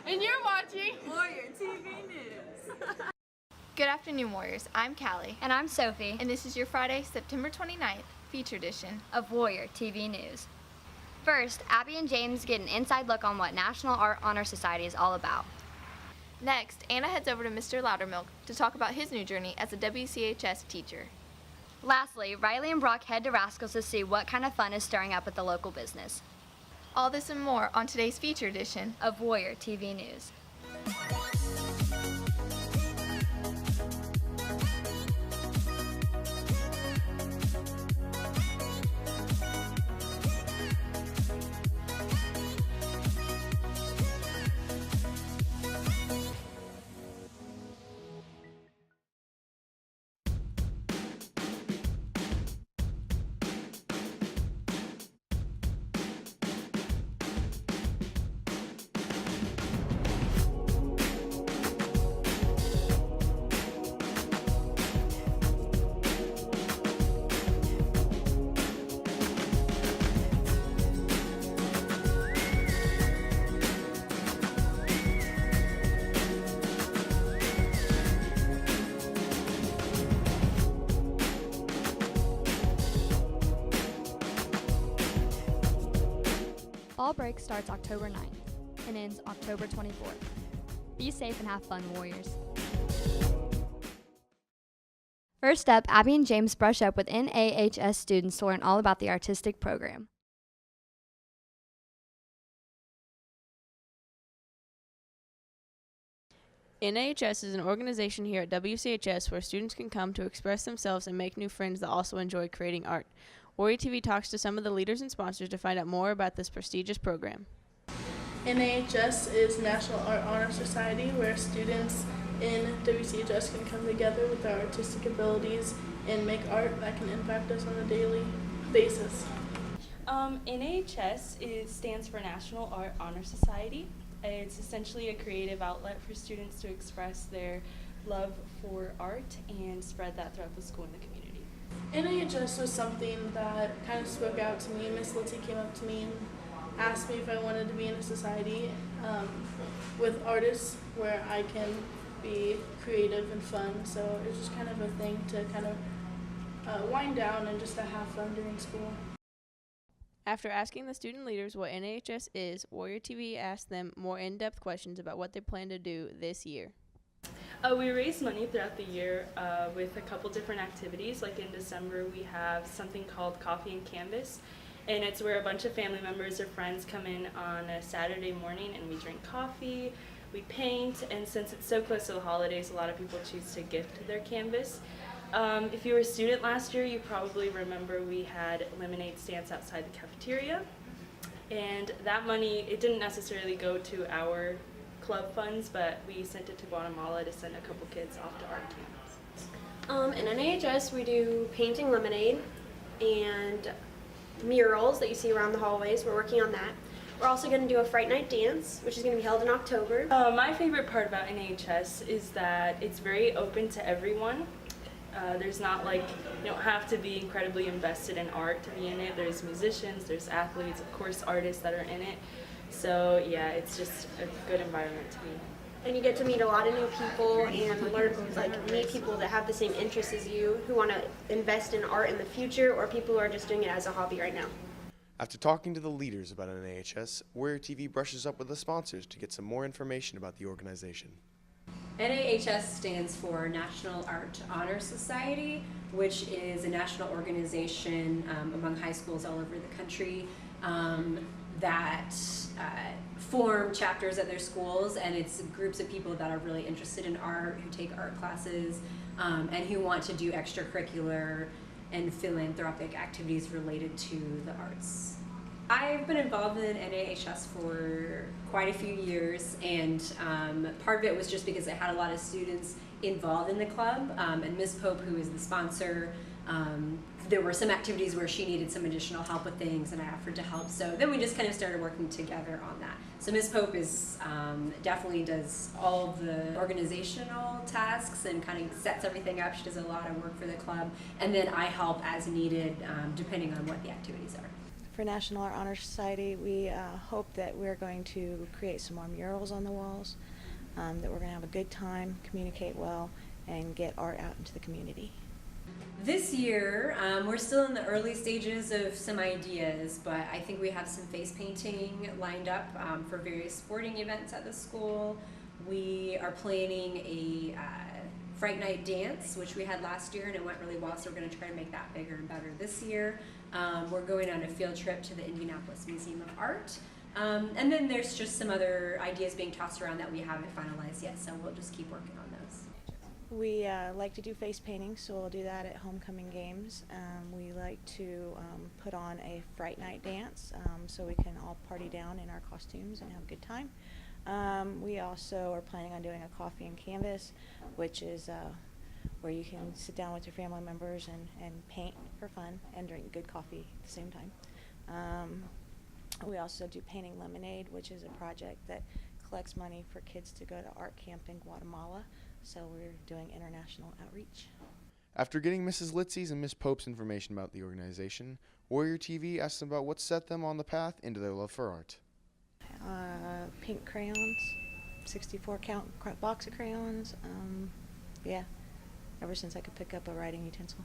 And you're watching WTV News. Good afternoon, Warriors. I'm Callie. And I'm Sophie. And this is your Friday, September 29th, feature edition of Warrior TV News. First, Abby and James get an inside look on what National Art Honor Society is all about. Next, Anna heads over to Mr. Loudermilk to talk about his new journey as a WCHS teacher. Lastly, Riley and Brock head to Rascals to see what kind of fun is stirring up at the local business. All this and more on today's feature edition of Warrior TV News. Fall break starts October 9th and ends October 24th. Be safe and have fun, Warriors. First up, Abby and James brush up with NAHS students to learn all about the artistic program. NAHS is an organization here at WCHS where students can come to express themselves and make new friends that also enjoy creating art. Warrior TV talks to some of the leaders and sponsors to find out more about this prestigious program. NAHS is National Art Honor Society, where students in WCHS can come together with their artistic abilities and make art that can impact us on a daily basis. NAHS stands for National Art Honor Society. It's essentially a creative outlet for students to express their love for art and spread that throughout the school and the community. NAHS was something that kind of spoke out to me. Miss Litzy came up to me and asked me if I wanted to be in a society with artists where I can be creative and fun. So it's just kind of a thing to kind of wind down and just to have fun during school. After asking the student leaders what NAHS is, Warrior TV asked them more in-depth questions about what they plan to do this year. We raise money throughout the year with a couple different activities. Like in December, we have something called Coffee and Canvas, and it's where a bunch of family members or friends come in on a Saturday morning and we drink coffee, we paint, and since it's so close to the holidays, a lot of people choose to gift their canvas. If you were a student last year, you probably remember we had lemonade stands outside the cafeteria, and that money, it didn't necessarily go to our club funds, but we sent it to Guatemala to send a couple kids off to art camps. In NAHS, we do painting lemonade and murals that you see around the hallways. We're working on that. We're also going to do a Fright Night dance, which is going to be held in October. My favorite part about NAHS is that it's very open to everyone. There's not like, you don't have to be incredibly invested in art to be in it. There's musicians, there's athletes, of course artists that are in it. So yeah, it's just a good environment to be. And you get to meet a lot of new people and learn, meet people that have the same interests as you, who want to invest in art in the future, or people who are just doing it as a hobby right now. After talking to the leaders about NAHS, Warrior TV brushes up with the sponsors to get some more information about the organization. NAHS stands for National Art Honor Society, which is a national organization among high schools all over the country that form chapters at their schools, and it's groups of people that are really interested in art, who take art classes, and who want to do extracurricular and philanthropic activities related to the arts. I've been involved in NAHS for quite a few years, and part of it was just because I had a lot of students involved in the club, and Ms. Pope, who is the sponsor, there were some activities where she needed some additional help with things, and I offered to help. So then we just kind of started working together on that. So Ms. Pope is definitely does all of the organizational tasks and kind of sets everything up. She does a lot of work for the club, and then I help as needed depending on what the activities are. for National Art Honor Society, we hope that we're going to create some more murals on the walls, that we're going to have a good time, communicate well, and get art out into the community. This year, we're still in the early stages of some ideas, but I think we have some face painting lined up for various sporting events at the school. We are planning a Fright Night dance, which we had last year and it went really well, so we're going to try to make that bigger and better this year. We're going on a field trip to the Indianapolis Museum of Art. And then there's just some other ideas being tossed around that we haven't finalized yet, so we'll just keep working on those. We like to do face painting, so we'll do that at homecoming games. We like to put on a Fright Night dance, so we can all party down in our costumes and have a good time. We also are planning on doing a coffee and canvas, which is where you can sit down with your family members and paint for fun and drink good coffee at the same time. We also do Painting Lemonade, which is a project that collects money for kids to go to art camp in Guatemala. So we're doing international outreach. After getting Mrs. Litzy's and Miss Pope's information about the organization, Warrior TV asked them about what set them on the path into their love for art. Pink crayons, 64 count box of crayons. Yeah, ever since I could pick up a writing utensil.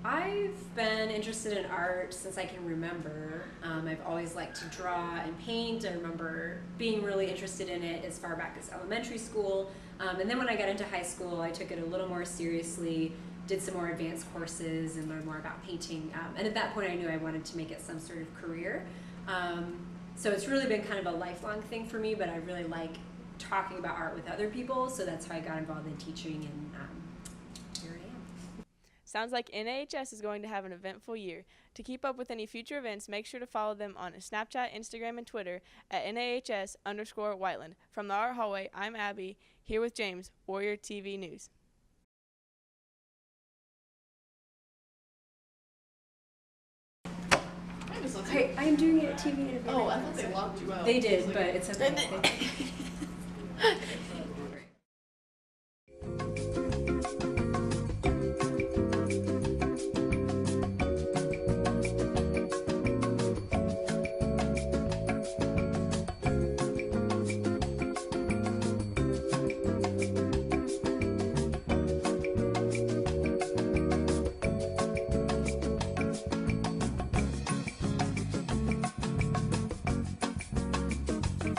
I've been interested in art since I can remember. I've always liked to draw and paint. I remember being really interested in it as far back as elementary school. And then when I got into high school, I took it a little more seriously, did some more advanced courses and learned more about painting. And at that point I knew I wanted to make it some sort of career. So it's really been kind of a lifelong thing for me, but I really like talking about art with other people, so that's how I got involved in teaching, and here I am. Sounds like NAHS is going to have an eventful year. To keep up with any future events, make sure to follow them on Snapchat, Instagram, and Twitter at NAHS_Whiteland. From the Art Hallway, I'm Abby, here with James, Warrior TV News. Hey, I am doing a TV interview. Oh, I thought they locked you out. They did, but it's okay.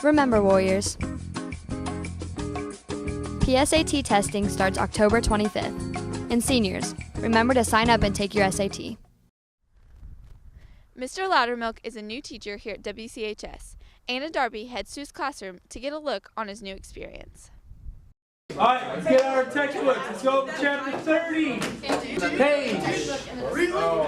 Remember, Warriors, PSAT testing starts October 25th. And seniors, remember to sign up and take your SAT. Mr. Loudermilk is a new teacher here at WCHS. Anna Darby heads to his classroom to get a look on his new experience. All right, let's get our textbooks. Let's go to chapter 30. Page 634.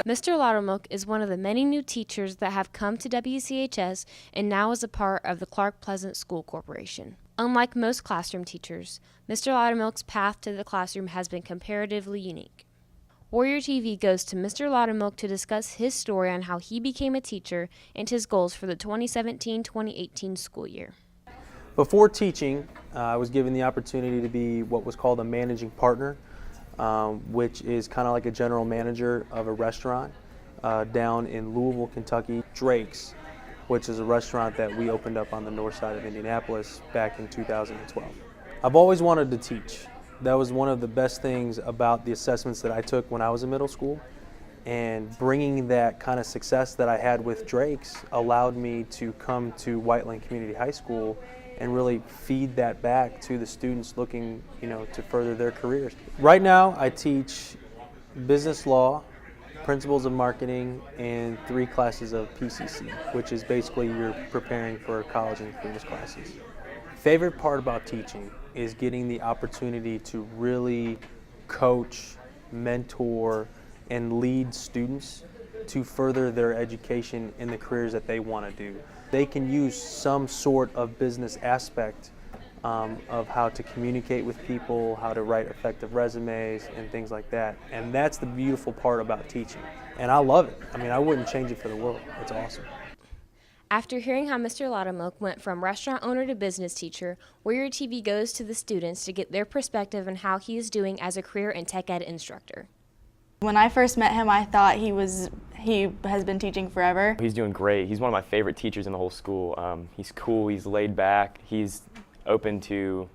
Mr. Loudermilk is one of the many new teachers that have come to WCHS and now is a part of the Clark Pleasant School Corporation. Unlike most classroom teachers, Mr. Loudermilk's path to the classroom has been comparatively unique. Warrior TV goes to Mr. Loudermilk to discuss his story on how he became a teacher and his goals for the 2017-2018 school year. Before teaching, I was given the opportunity to be what was called a managing partner, which is kind of like a general manager of a restaurant down in Louisville, Kentucky, Drake's, which is a restaurant that we opened up on the north side of Indianapolis back in 2012. I've always wanted to teach. That was one of the best things about the assessments that I took when I was in middle school, and bringing that kind of success that I had with Drake's allowed me to come to Whiteland Community High School and really feed that back to the students looking, to further their careers. Right now, I teach business law, principles of marketing, and 3 classes of PCC, which is basically you're preparing for college and careers classes. Favorite part about teaching is getting the opportunity to really coach, mentor, and lead students to further their education in the careers that they want to do. They can use some sort of business aspect of how to communicate with people, how to write effective resumes, and things like that. And that's the beautiful part about teaching. And I love it. I wouldn't change it for the world. It's awesome. After hearing how Mr. Loudermilk went from restaurant owner to business teacher, Warrior TV goes to the students to get their perspective on how he is doing as a career and tech ed instructor. When I first met him, I thought he was he has been teaching forever. He's doing great. He's one of my favorite teachers in the whole school. He's cool, he's laid back, he's open to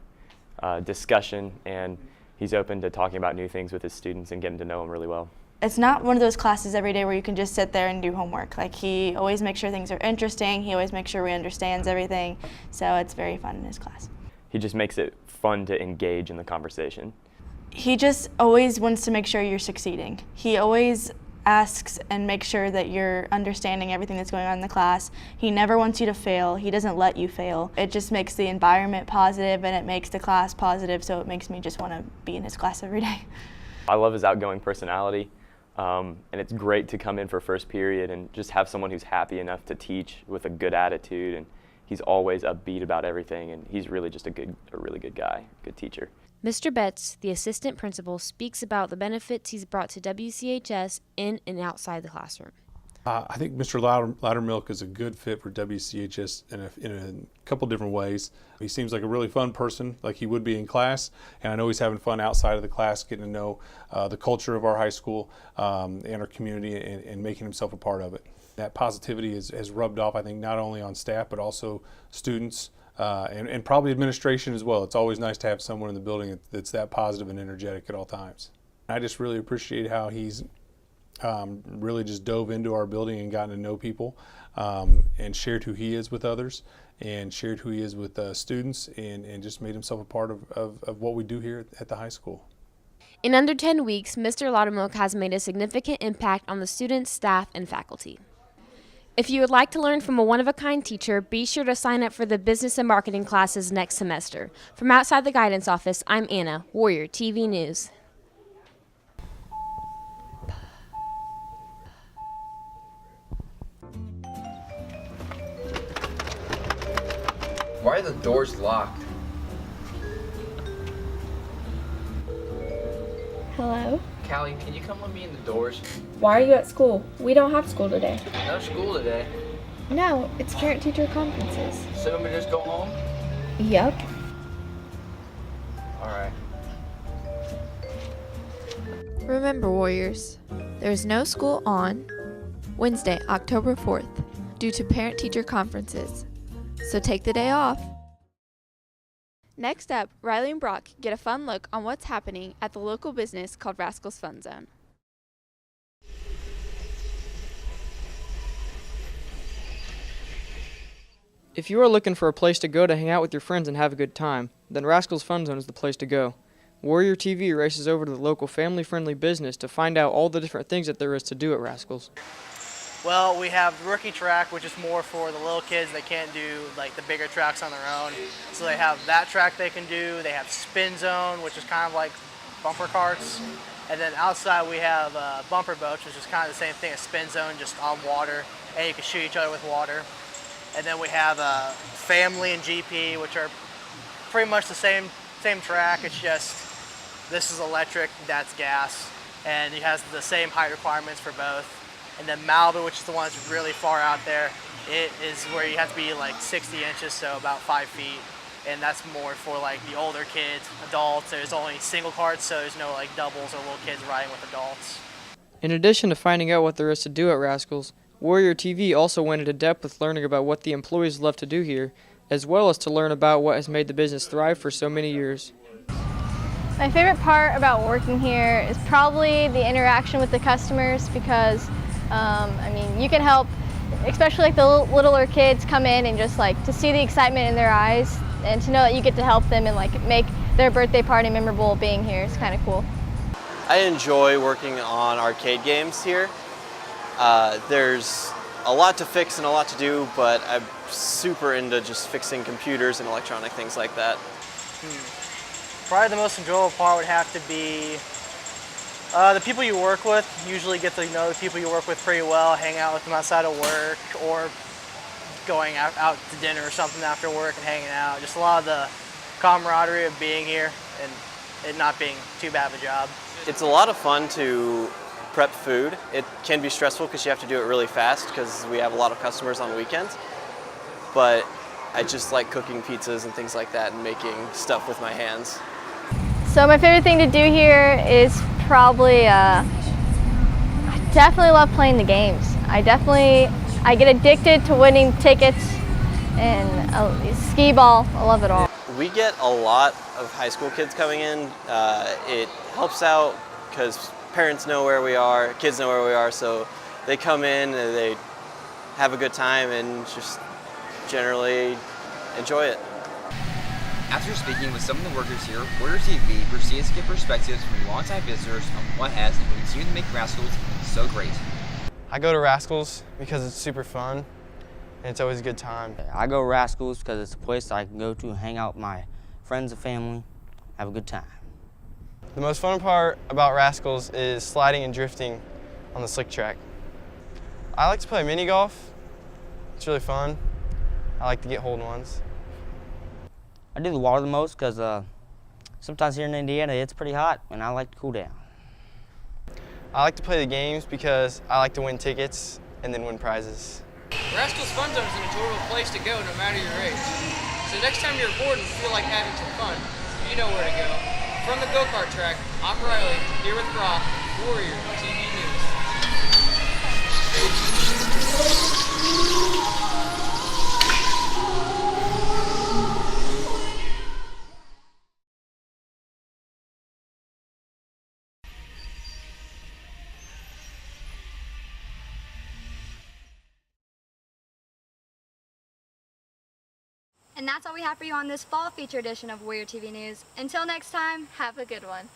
discussion, and he's open to talking about new things with his students and getting to know them really well. It's not one of those classes every day where you can just sit there and do homework. Like, he always makes sure things are interesting, he always makes sure we understands everything, so it's very fun in his class. He just makes it fun to engage in the conversation. He just always wants to make sure you're succeeding. He always asks and makes sure that you're understanding everything that's going on in the class. He never wants you to fail. He doesn't let you fail. It just makes the environment positive, and it makes the class positive, so it makes me just want to be in his class every day. I love his outgoing personality, and it's great to come in for first period and just have someone who's happy enough to teach with a good attitude, and he's always upbeat about everything, and he's really just a really good guy, good teacher. Mr. Betts, the assistant principal, speaks about the benefits he's brought to WCHS in and outside the classroom. I think Mr. Loudermilk is a good fit for WCHS in a couple different ways. He seems like a really fun person, like he would be in class, and I know he's having fun outside of the class, getting to know the culture of our high school and our community, and making himself a part of it. That positivity has rubbed off, I think, not only on staff but also students. And probably administration as well. It's always nice to have someone in the building that's that positive and energetic at all times. I just really appreciate how he's really just dove into our building and gotten to know people, and shared who he is with others, and shared who he is with students, and just made himself a part of what we do here at the high school. In under 10 weeks, Mr. Loudermilk has made a significant impact on the students, staff, and faculty. If you would like to learn from a one-of-a-kind teacher, be sure to sign up for the business and marketing classes next semester. From outside the guidance office, I'm Anna, Warrior TV News. Why are the doors locked? Hello? Callie, can you come with me in the doors? Why are you at school? We don't have school today. No school today. No, it's parent-teacher conferences. So you want me to just go home? Yup. Alright. Remember, Warriors, there is no school on Wednesday, October 4th, due to parent-teacher conferences. So take the day off. Next up, Riley and Brock get a fun look on what's happening at the local business called Rascals Fun Zone. If you are looking for a place to go to hang out with your friends and have a good time, then Rascals Fun Zone is the place to go. Warrior TV races over to the local family-friendly business to find out all the different things that there is to do at Rascals. Well, we have the rookie track, which is more for the little kids that can't do like the bigger tracks on their own. So they have that track they can do. They have spin zone, which is kind of like bumper carts. And then outside we have bumper boats, which is kind of the same thing as spin zone, just on water, and you can shoot each other with water. And then we have family and GP, which are pretty much the same track. It's just this is electric, that's gas, and it has the same height requirements for both. And then Malibu, which is the one that's really far out there, it is where you have to be like 60 inches, so about 5 feet. And that's more for like the older kids, adults. There's only single carts, so there's no like doubles or little kids riding with adults. In addition to finding out what there is to do at Rascals, Warrior TV also went into depth with learning about what the employees love to do here, as well as to learn about what has made the business thrive for so many years. My favorite part about working here is probably the interaction with the customers, because I mean, you can help, especially like the littler kids come in and just like to see the excitement in their eyes and to know that you get to help them and like make their birthday party memorable being here. It's kind of cool. I enjoy working on arcade games here. There's a lot to fix and a lot to do, but I'm super into just fixing computers and electronic things like that. Probably the most enjoyable part would have to be the people you work with. Usually get to know the people you work with pretty well, hang out with them outside of work, or going out to dinner or something after work and hanging out. Just a lot of the camaraderie of being here and it not being too bad of a job. It's a lot of fun to prep food. It can be stressful because you have to do it really fast because we have a lot of customers on weekends. But I just like cooking pizzas and things like that and making stuff with my hands. So my favorite thing to do here is probably definitely love playing the games. I get addicted to winning tickets and skee ball. I love it all. We get a lot of high school kids coming in. It helps out because parents know where we are, kids know where we are, so they come in and they have a good time and just generally enjoy it. After speaking with some of the workers here, Woolner TV proceeds to get perspectives from longtime visitors on what has continued to make Rascals so great. I go to Rascals because it's super fun and it's always a good time. I go to Rascals because it's a place I can go to hang out with my friends and family, have a good time. The most fun part about Rascals is sliding and drifting on the slick track. I like to play mini golf. It's really fun. I like to get hole-in-ones. I do the water the most because sometimes here in Indiana it's pretty hot and I like to cool down. I like to play the games because I like to win tickets and then win prizes. Rascals Fun Zone is an enjoyable place to go no matter your age. So next time you're bored and feel like having some fun, you know where to go. From the go-kart track, I'm Riley, here with Brock, Warrior TV News. And that's all we have for you on this fall feature edition of Warrior TV News. Until next time, have a good one.